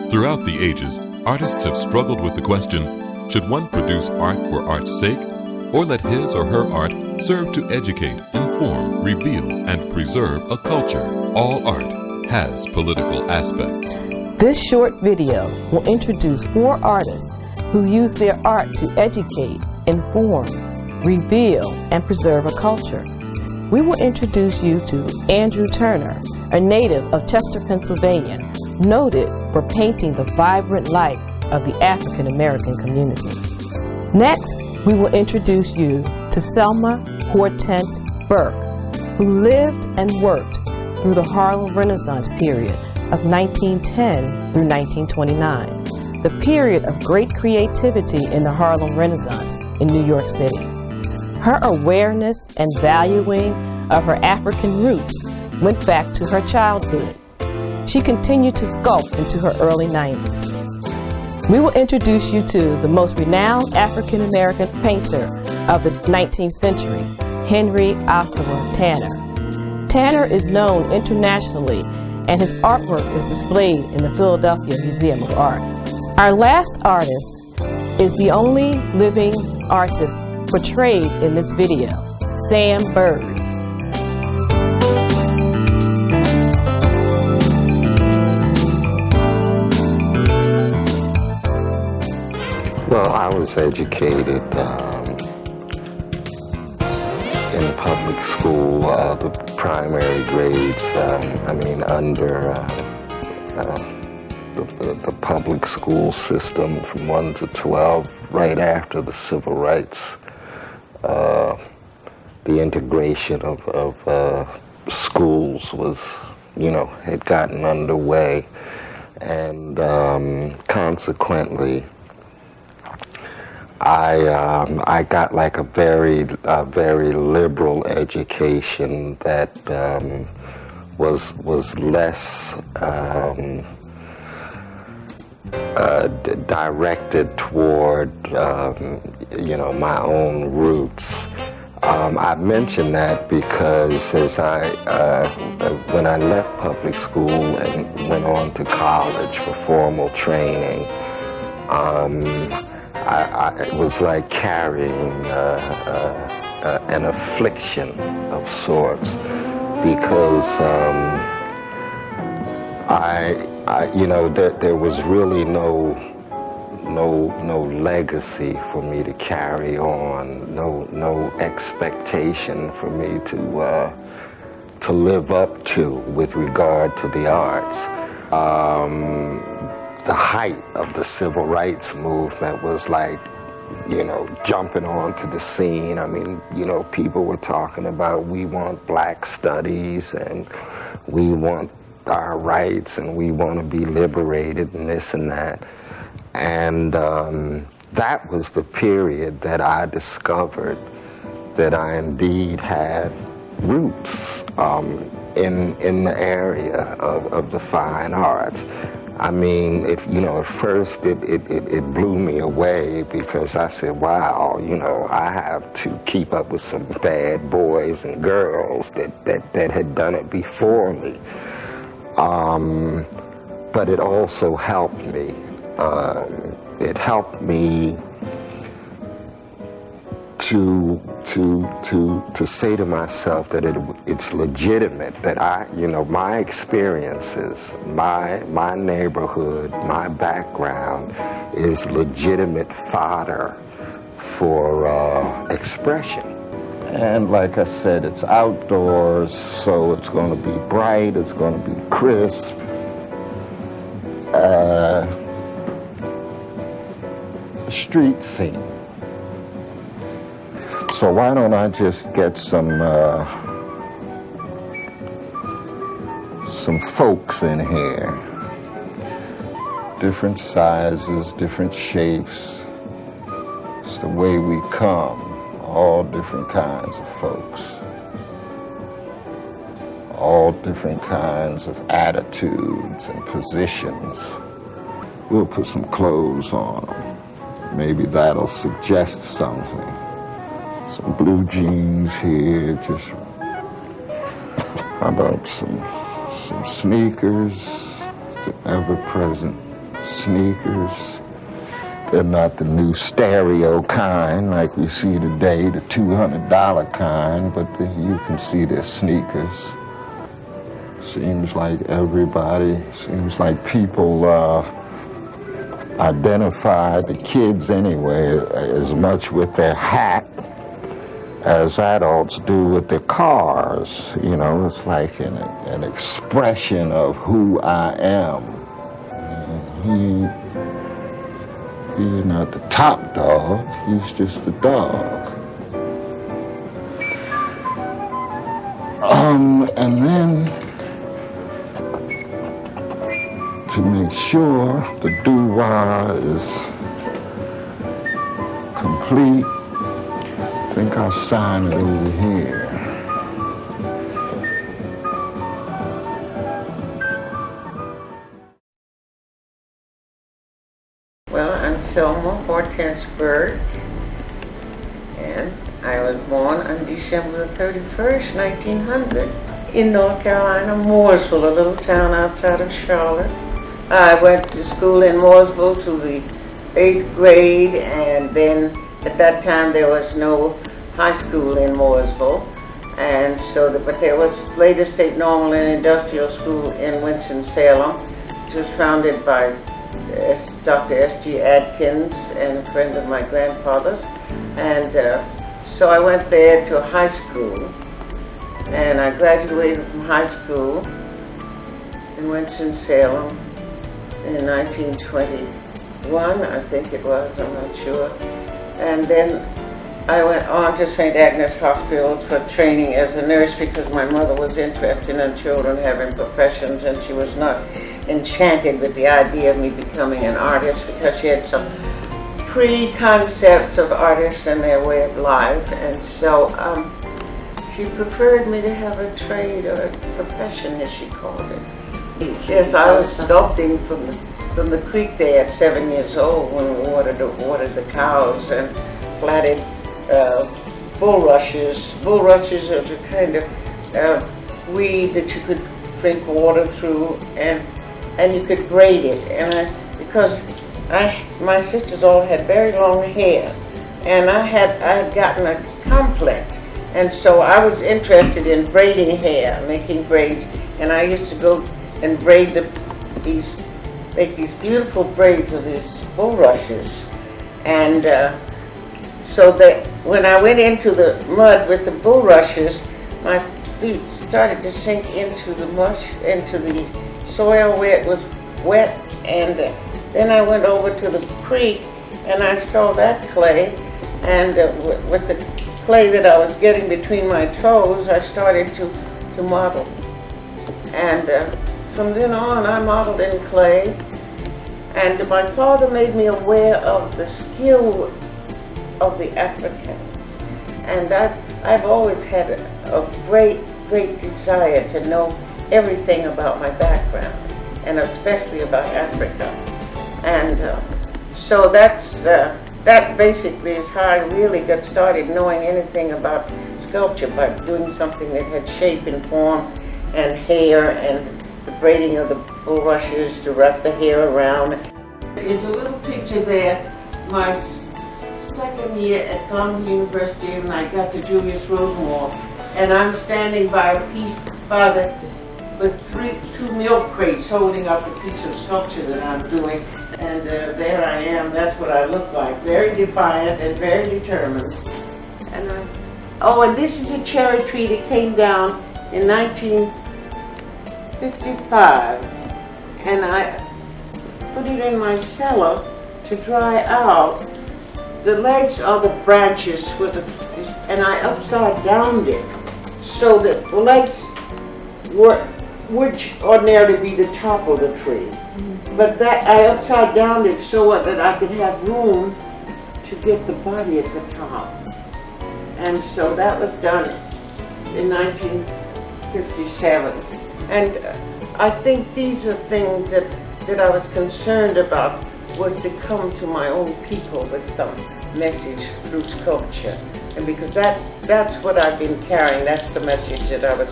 Throughout the ages, artists have struggled with the question, should one produce art for art's sake, or let his or her art serve to educate, inform, reveal, and preserve a culture? All art has political aspects. This short video will introduce 4 artists who use their art to educate, inform, reveal, and preserve a culture. We will introduce you to Andrew Turner, a native of Chester, Pennsylvania, noted for painting the vibrant life of the African American community. Next, we will introduce you to Selma Hortense Burke, who lived and worked through the Harlem Renaissance period of 1910 through 1929, the period of great creativity in the Harlem Renaissance in New York City. Her awareness and valuing of her African roots went back to her childhood. She continued to sculpt into her early 90s. We will introduce you to the most renowned African American painter of the 19th century, Henry Ossawa Tanner. Tanner is known internationally, and his artwork is displayed in the Philadelphia Museum of Art. Our last artist is the only living artist portrayed in this video, Sam Byrd. Well, I was educated in public school, the primary grades, under the public school system from 1 to 12, right after the civil rights, the integration of schools was, had gotten underway, and consequently, I got like a very liberal education that was less directed toward my own roots. I mention that because when I left public school and went on to college for formal training, it was like carrying an affliction of sorts, because there was really no legacy for me to carry on, no expectation for me to live up to with regard to the arts. The height of the civil rights movement was like, jumping onto the scene. I mean, people were talking about, we want black studies and we want our rights and we want to be liberated and this and that. And that was the period that I discovered that I indeed had roots in the area of the fine arts. I mean, at first it blew me away, because I said, wow, I have to keep up with some bad boys and girls that had done it before me. But it also helped me. It helped me to say to myself that it's legitimate, that my experiences, my neighborhood, my background is legitimate fodder for expression. And like I said, it's outdoors, so it's going to be bright, it's going to be crisp. Street scene. So why don't I just get some folks in here. Different sizes, different shapes. It's the way we come. All different kinds of folks. All different kinds of attitudes and positions. We'll put some clothes on them. Maybe that'll suggest something. Some blue jeans here, just how about some sneakers, the ever-present sneakers. They're not the new stereo kind like we see today, the $200 kind, but you can see their sneakers. Seems like people identify, the kids anyway, as much with their hat as adults do with their cars. You know, it's like an expression of who I am. He's not the top dog, he's just a dog. And then, to make sure the doo-wah is complete, I think I'll sign it over here. Well, I'm Selma, Hortense Byrd, and I was born on December 31st, 1900, in North Carolina, Mooresville, a little town outside of Charlotte. I went to school in Mooresville to the 8th grade, and then at that time there was no high school in Mooresville, and so but there was later State Normal and Industrial School in Winston-Salem, which was founded by Dr. S.G. Adkins and a friend of my grandfather's, and so I went there to high school, and I graduated from high school in Winston-Salem in 1921, I think it was, I'm not sure, and then I went on to St. Agnes Hospital for training as a nurse because my mother was interested in children having professions, and she was not enchanted with the idea of me becoming an artist because she had some preconcepts of artists and their way of life, and so she preferred me to have a trade or a profession, as she called it. Yes, I was sculpting from the creek there at 7 years old when we watered the cows and platted bulrushes. Bulrushes are the kind of weed that you could drink water through, and you could braid it. And because my sisters all had very long hair, and I had gotten a complex, and so I was interested in braiding hair, making braids, and I used to go and braid make these beautiful braids of these bulrushes, and so that when I went into the mud with the bulrushes, my feet started to sink into the mush, into the soil where it was wet, and then I went over to the creek and I saw that clay, and with the clay that I was getting between my toes, I started to model. And from then on, I modeled in clay, and my father made me aware of the skill of the Africans, and I've always had a great desire to know everything about my background, and especially about Africa. And so that basically is how I really got started knowing anything about sculpture, by doing something that had shape and form and hair, and the braiding of the bulrushes to wrap the hair around. There's a little picture there, my second year at Columbia University, and I got to Julius Rosenwald, and I'm standing by with two milk crates holding up a piece of sculpture that I'm doing, and there I am. That's what I look like, very defiant and very determined. And and this is a cherry tree that came down in 1955, and I put it in my cellar to dry out. The legs are the branches and I upside downed it so that the legs would ordinarily be the top of the tree. But that I upside downed it so that I could have room to get the body at the top. And so that was done in 1957. And I think these are things that I was concerned about, was to come to my own people with some message through sculpture. And because that's what I've been carrying, that's the message that I've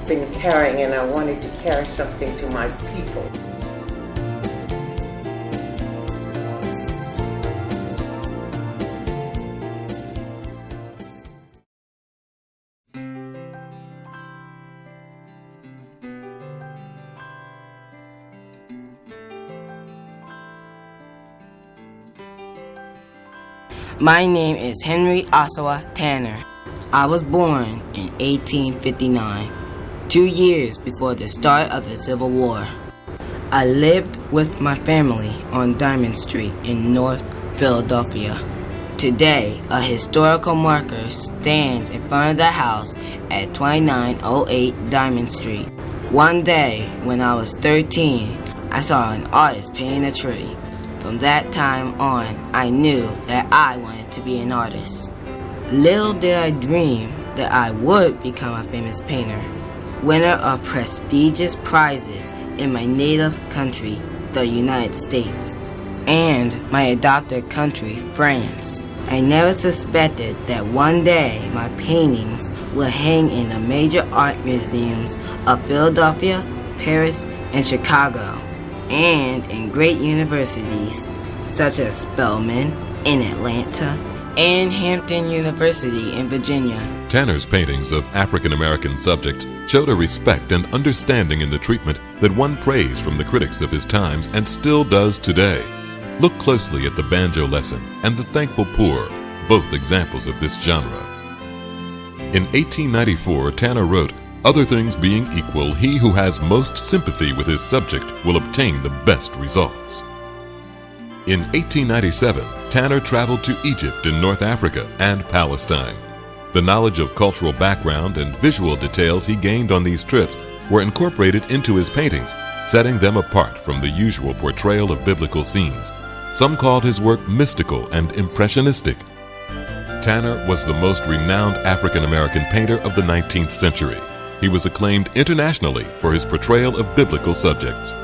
been carrying, and I wanted to carry something to my people. My name is Henry Ossawa Tanner. I was born in 1859, 2 years before the start of the Civil War. I lived with my family on Diamond Street in North Philadelphia. Today, a historical marker stands in front of the house at 2908 Diamond Street. One day, when I was 13, I saw an artist painting a tree. From that time on, I knew that I wanted to be an artist. Little did I dream that I would become a famous painter, winner of prestigious prizes in my native country, the United States, and my adopted country, France. I never suspected that one day my paintings would hang in the major art museums of Philadelphia, Paris, and Chicago, and in great universities such as Spelman in Atlanta and Hampton University in Virginia. Tanner's paintings of African American subjects showed a respect and understanding in the treatment that won praise from the critics of his times and still does today. Look closely at the banjo lesson and the thankful poor, both examples of this genre. In 1894, Tanner wrote, "Other things being equal, he who has most sympathy with his subject will obtain the best results." In 1897, Tanner traveled to Egypt in North Africa and Palestine. The knowledge of cultural background and visual details he gained on these trips were incorporated into his paintings, setting them apart from the usual portrayal of biblical scenes. Some called his work mystical and impressionistic. Tanner was the most renowned African American painter of the 19th century. He was acclaimed internationally for his portrayal of biblical subjects.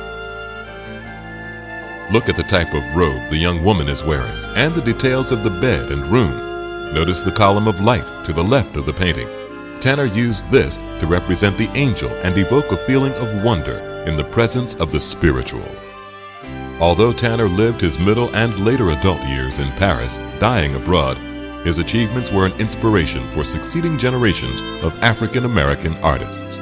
Look at the type of robe the young woman is wearing and the details of the bed and room. Notice the column of light to the left of the painting. Tanner used this to represent the angel and evoke a feeling of wonder in the presence of the spiritual. Although Tanner lived his middle and later adult years in Paris, dying abroad, his achievements were an inspiration for succeeding generations of African American artists.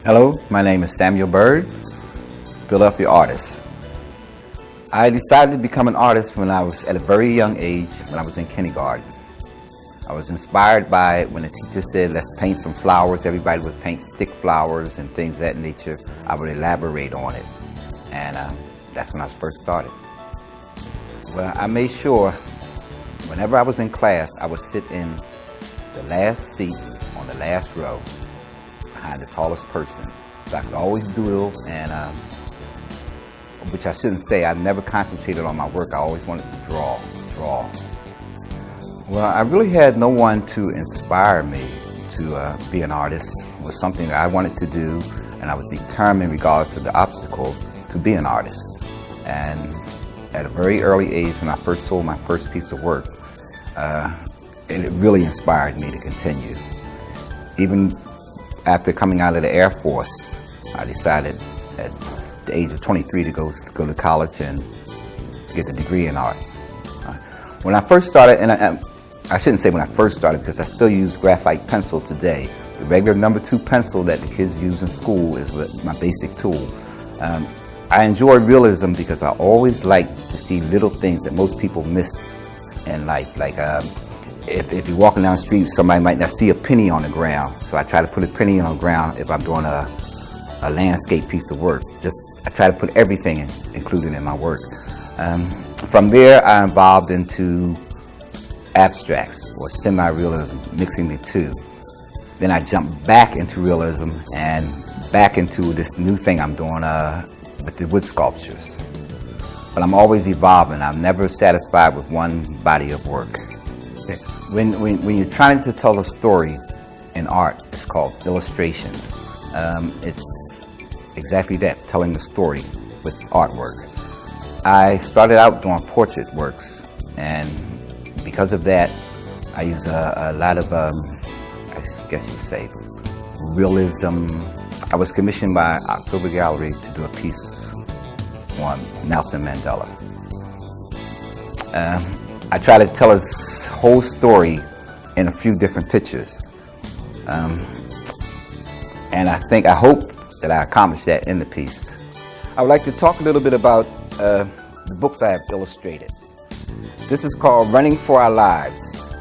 Hello, my name is Samuel Byrd, Philadelphia artist. I decided to become an artist when I was at a very young age, when I was in kindergarten. I was inspired by when the teacher said, let's paint some flowers. Everybody would paint stick flowers and things of that nature. I would elaborate on it. And that's when I first started. Well, I made sure whenever I was in class, I would sit in the last seat on the last row behind the tallest person. So I could always doodle, and which I shouldn't say, I never concentrated on my work. I always wanted to draw. Well, I really had no one to inspire me to be an artist. It was something that I wanted to do, and I was determined, regardless of the obstacle, to be an artist. And at a very early age, when I first sold my first piece of work, it really inspired me to continue. Even after coming out of the Air Force, I decided at the age of 23 to go to college and get a degree in art. When I first started, and I shouldn't say when I first started, because I still use graphite pencil today. The regular number 2 pencil that the kids use in school is my basic tool. I enjoy realism because I always like to see little things that most people miss in life. Like if you're walking down the street, somebody might not see a penny on the ground. So I try to put a penny on the ground if I'm doing a landscape piece of work. I try to put everything included in my work. From there, I evolved into abstracts or semi-realism, mixing the two. Then I jumped back into realism and back into this new thing I'm doing with the wood sculptures. But I'm always evolving. I'm never satisfied with one body of work. When you're trying to tell a story in art, it's called illustrations. It's exactly that, telling the story with artwork. I started out doing portrait works, and because of that, I use a lot of, I guess you could say, realism. I was commissioned by October Gallery to do a piece on Nelson Mandela. I try to tell his whole story in a few different pictures. And I hope that I accomplished that in the piece. I would like to talk a little bit about the books I have illustrated. This is called Running for Our Lives.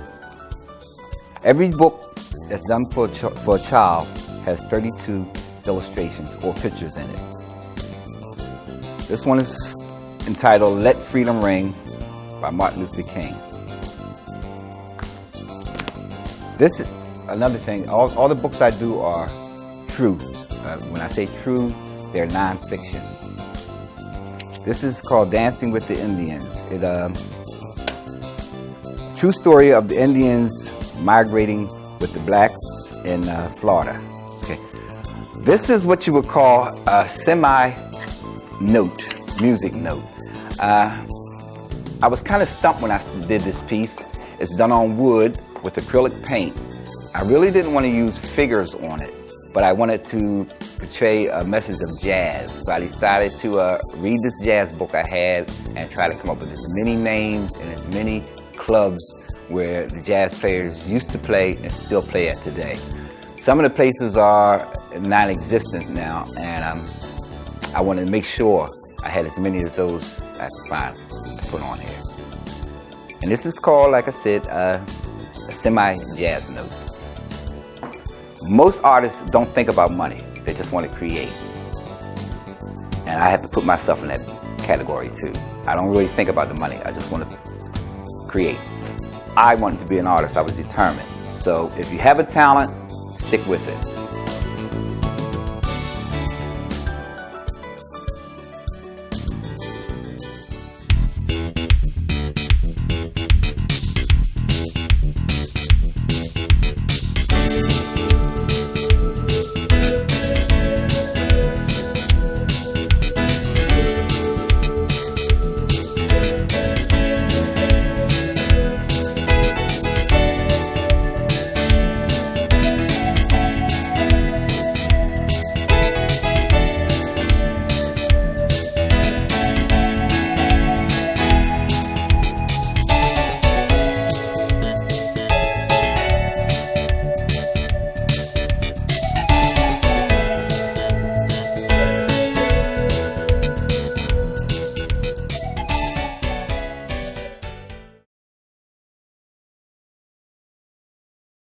Every book that's done for a child has 32 illustrations or pictures in it. This one is entitled Let Freedom Ring by Martin Luther King. This is another thing, all the books I do are true. When I say true, they're non-fiction. This is called Dancing with the Indians. True story of the Indians migrating with the blacks in Florida. Okay. This is what you would call a semi-note, music note. I was kind of stumped when I did this piece. It's done on wood with acrylic paint. I really didn't want to use figures on it, but I wanted to portray a message of jazz. So I decided to read this jazz book I had and try to come up with as many names and as many clubs where the jazz players used to play and still play at today. Some of the places are non-existent now, and I wanted to make sure I had as many of those I could find to put on here. And this is called, like I said, a semi-jazz note. Most artists don't think about money. They just want to create. And I have to put myself in that category too. I don't really think about the money. I just want to create. I wanted to be an artist. I was determined. So if you have a talent, stick with it.